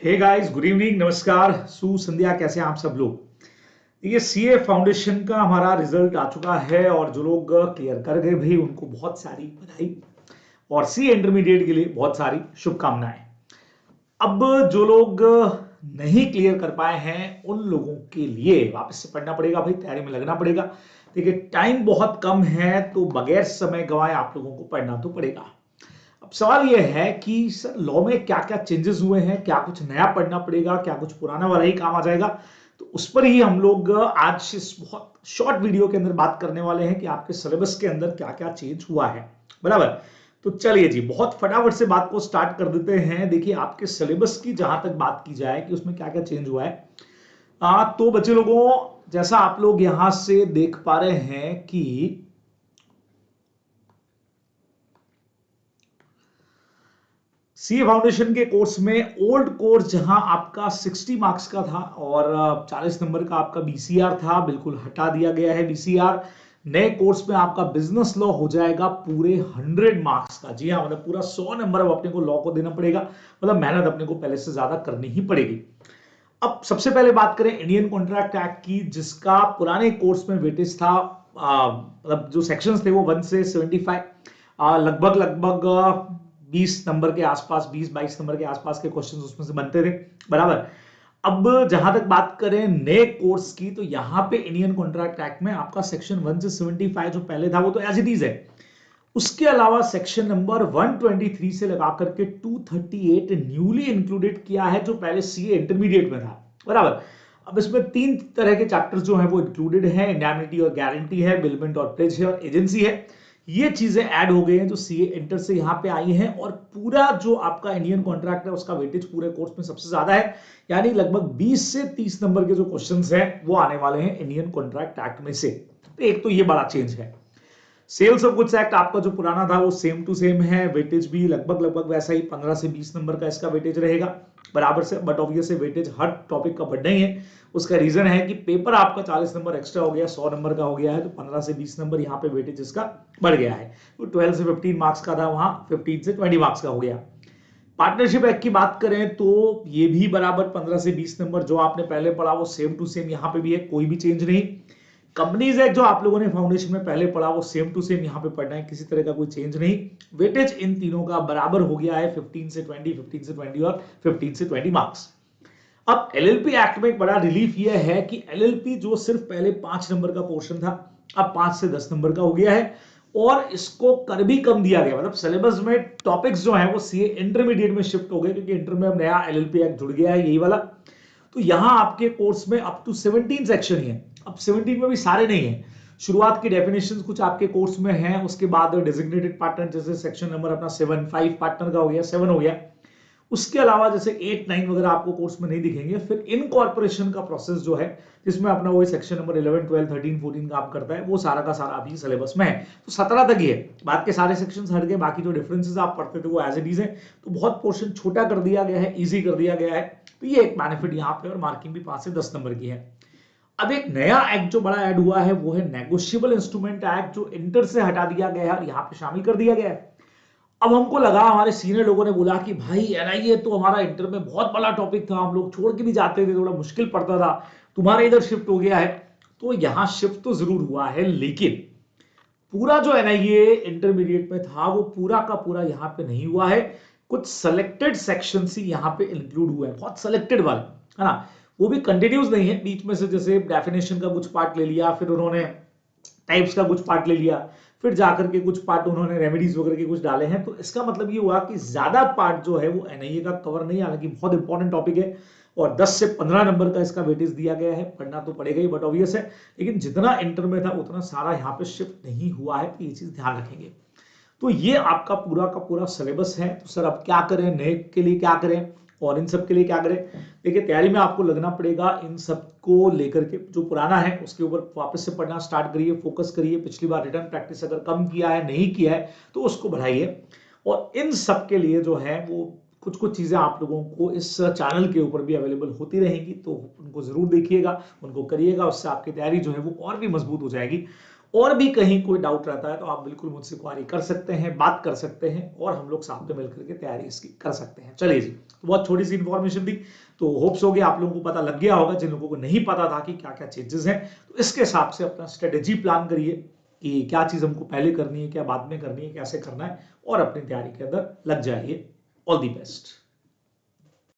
Hey guys, good evening, नमस्कार, सुसंध्या। कैसे हैं आप सब लोग। देखिए, सीए फाउंडेशन का हमारा रिजल्ट आ चुका है और जो लोग क्लियर कर गए भाई उनको बहुत सारी बधाई और सीए इंटरमीडिएट के लिए बहुत सारी शुभकामनाएं। अब जो लोग नहीं क्लियर कर पाए हैं उन लोगों के लिए वापस से पढ़ना पड़ेगा भाई, तैयारी में लगना पड़ेगा। देखिए, टाइम बहुत कम है तो बगैर समय गंवाए आप लोगों को पढ़ना तो पड़ेगा। अब सवाल यह है कि सर लॉ में क्या क्या चेंजेस हुए हैं, क्या कुछ नया पढ़ना पड़ेगा, क्या कुछ पुराना वाला ही काम आ जाएगा। तो उस पर ही हम लोग आज इस बहुत शॉर्ट वीडियो के अंदर बात करने वाले हैं कि आपके सिलेबस के अंदर क्या क्या चेंज हुआ है। बराबर। तो चलिए जी, बहुत फटाफट से बात को स्टार्ट कर देते हैं। देखिए, आपके सिलेबस की जहां तक बात की जाए कि उसमें क्या क्या चेंज हुआ है, तो बच्चे लोगों, जैसा आप लोग यहां से देख पा रहे हैं कि सीए फाउंडेशन के कोर्स में ओल्ड कोर्स जहां आपका 60 मार्क्स का था और 40 नंबर का आपका बीसीआर था, बिल्कुल हटा दिया गया है बीसीआर। नए कोर्स में आपका बिजनेस लॉ हो जाएगा पूरे 100 मार्क्स का। जी हाँ, मतलब पूरा 100 नंबर अब अपने को लॉ को देना पड़ेगा, मतलब मेहनत अपने को पहले से ज्यादा करनी ही पड़ेगी। अब सबसे पहले बात करें इंडियन कॉन्ट्रैक्ट एक्ट की, जिसका पुराने कोर्स में वेटेज था, मतलब जो सेक्शंस थे वो 1 से 75, लगभग लगभग 20 नंबर के आसपास, 20-22 नंबर के आसपास के क्वेश्चंस उसमें से बनते थे। बराबर। अब जहां तक बात करें नए कोर्स की, तो यहां पे इंडियन कॉन्ट्रैक्ट एक्ट में आपका सेक्शन 1 से 75 जो पहले था वो तो एज इट इज है। उसके अलावा सेक्शन नंबर 123 से लगा करके 238 न्यूली इंक्लूडेड किया है, जो पहले सीए इंटरमीडिएट में था। बराबर। अब इसमें 3 तरह के चैप्टर्स जो है वो इंक्लूडेड है, इंडैमिनिटी और गारंटी है, बिलमेंट और प्लेज है, और एजेंसी है। ये चीजें ऐड हो गई हैं जो सीए इंटर से यहां पे आई हैं, और पूरा जो आपका इंडियन कॉन्ट्रैक्ट है उसका वेटेज पूरे कोर्स में सबसे ज्यादा है, यानी लगभग 20 से 30 नंबर के जो क्वेश्चंस हैं वो आने वाले हैं इंडियन कॉन्ट्रैक्ट एक्ट में से। तो एक तो ये बड़ा चेंज है। सेल्स ऑफ गुड्स एक्ट आपका जो पुराना था वो सेम टू सेम है, वेटेज भी लगभग लगभग वैसा ही 15 से 20 नंबर का इसका वेटेज रहेगा बराबर से। But obviously weightage her topic का बढ़ना ही है। उसका रीजन है कि पेपर आपका 40 नंबर एक्स्ट्रा हो गया, 100 नंबर का हो गया है, तो 15 से 20 नंबर यहाँ पे वेटेज इसका बढ़ गया है। तो 12 से 15 मार्क्स का था, वहां 15 से 20 मार्क्स का हो गया। पार्टनरशिप एक्ट की बात करें तो ये भी बराबर 15 से 20 नंबर जो आपने पहले पढ़ा वो सेम टू सेम यहाँ पे भी है, कोई भी चेंज नहीं। कंपनीज एक्ट जो आप लोगों ने फाउंडेशन में पहले पढ़ा वो सेम टू सेम यहाँ पे पढ़ना है, किसी तरह का कोई चेंज नहीं। वेटेज इन तीनों का बराबर हो गया है, 15 से 20, 15 से 20 और 15 से 20 मार्क्स। अब एलएलपी एक्ट में एक बड़ा रिलीफ यह है कि एलएलपी जो सिर्फ पहले 5 नंबर का पोर्शन था, अब 5 से 10 नंबर का हो गया है, और इसको कर भी कम दिया गया। मतलब सिलेबस में टॉपिक्स जो है वो सीए इंटरमीडिएट में शिफ्ट हो गए, क्योंकि इंटर में अब नया एलएलपी एक्ट जुड़ गया है, यही वाला। तो यहां आपके कोर्स में अप टू 17 सेक्शन ही है। अब 17 में भी सारे नहीं है, शुरुआत की डेफिनेशंस कुछ आपके कोर्स में है, उसके बाद डेजिग्नेटेड पार्टनर जैसे सेक्शन नंबर अपना 7, 5 पार्टनर का हो गया, 7 हो गया। उसके अलावा जैसे 8, 9 वगैरह आपको कोर्स में नहीं दिखेंगे। फिर इनकॉर्पोरेशन का प्रोसेस जो है, जिसमें अपना वही सेक्शन नंबर 11, 12, 13, 14 काम करता है, वो सारा का सारा अभी सिलेबस में है। तो 17 तक ही है, बाद के सारे सेक्शंस हट गए, बाकी जो डिफरेंसेस आप पढ़ते थे वो एज इट इज है। तो बहुत पोर्शन छोटा कर दिया गया है, इजी कर दिया गया है। तो ये एक बेनिफिट यहाँ पे, और मार्किंग भी 5 से 10 नंबर की है। अब एक नया एक्ट जो बड़ा ऐड हुआ है वो है नेगोशिएबल इंस्ट्रूमेंट एक्ट, जो इंटर से हटा दिया गया है और यहाँ पे शामिल कर दिया गया है। अब हमको लगा, हमारे सीनियर लोगों ने बोला कि भाई एनआईए तो हमारा इंटर में बहुत बड़ा टॉपिक था, हम लोग छोड़ के भी जाते थे, थोड़ा मुश्किल पड़ता था, तुम्हारे इधर शिफ्ट हो गया है। तो यहां शिफ्ट तो जरूर हुआ है, लेकिन पूरा जो एनआईए इंटरमीडिएट में था वो पूरा का पूरा यहाँ पे नहीं हुआ है। कुछ सेलेक्टेड सेक्शन ही यहाँ पे इंक्लूड हुए हैं, बहुत सेलेक्टेड वाले, है ना। वो भी कंटिन्यूस नहीं है, बीच में से जैसे डेफिनेशन का कुछ पार्ट ले लिया, फिर उन्होंने टाइप्स का कुछ पार्ट ले लिया, फिर जाकर के कुछ पार्ट उन्होंने रेमेडीज वगैरह के कुछ डाले हैं। तो इसका मतलब ये हुआ कि ज्यादा पार्ट जो है वो एनआईए का कवर नहीं, हालांकि बहुत इंपॉर्टेंट टॉपिक है और 10 से 15 नंबर का इसका वेटेज दिया गया है, पढ़ना तो पड़ेगा ही, बट ऑब्वियस है। लेकिन जितना इंटर में था उतना सारा यहाँ पे शिफ्ट नहीं हुआ है, तो ये चीज ध्यान रखेंगे। तो ये आपका पूरा का पूरा सिलेबस है। तो सर अब क्या करें, नए के लिए क्या करें और इन सब के लिए क्या करें। देखिए, तैयारी में आपको लगना पड़ेगा, इन सब को लेकर के जो पुराना है उसके ऊपर वापस से पढ़ना स्टार्ट करिए, फोकस करिए। पिछली बार रिटर्न प्रैक्टिस अगर कम किया है, नहीं किया है, तो उसको बढ़ाइए। और इन सब के लिए जो है वो कुछ कुछ चीजें आप लोगों को इस चैनल के ऊपर भी अवेलेबल होती रहेंगी, तो उनको जरूर देखिएगा, उनको करिएगा, उससे आपकी तैयारी जो है वो और भी मजबूत हो जाएगी। और भी कहीं कोई डाउट रहता है तो आप बिल्कुल मुझसे क्वारी कर सकते हैं, बात कर सकते हैं और हम लोग साथ में मिलकर के तैयारी इसकी कर सकते हैं। चलिए जी, तो बहुत छोटी सी इंफॉर्मेशन थी, तो होप्स हो गया आप लोगों को पता लग गया होगा। जिन लोगों को नहीं पता था कि क्या क्या चेंजेस हैं, तो इसके हिसाब से अपना स्ट्रेटेजी प्लान करिए कि क्या चीज हमको पहले करनी है, क्या बाद में करनी है, कैसे करना है, और अपनी तैयारी के अंदर लग जाइए। All the best.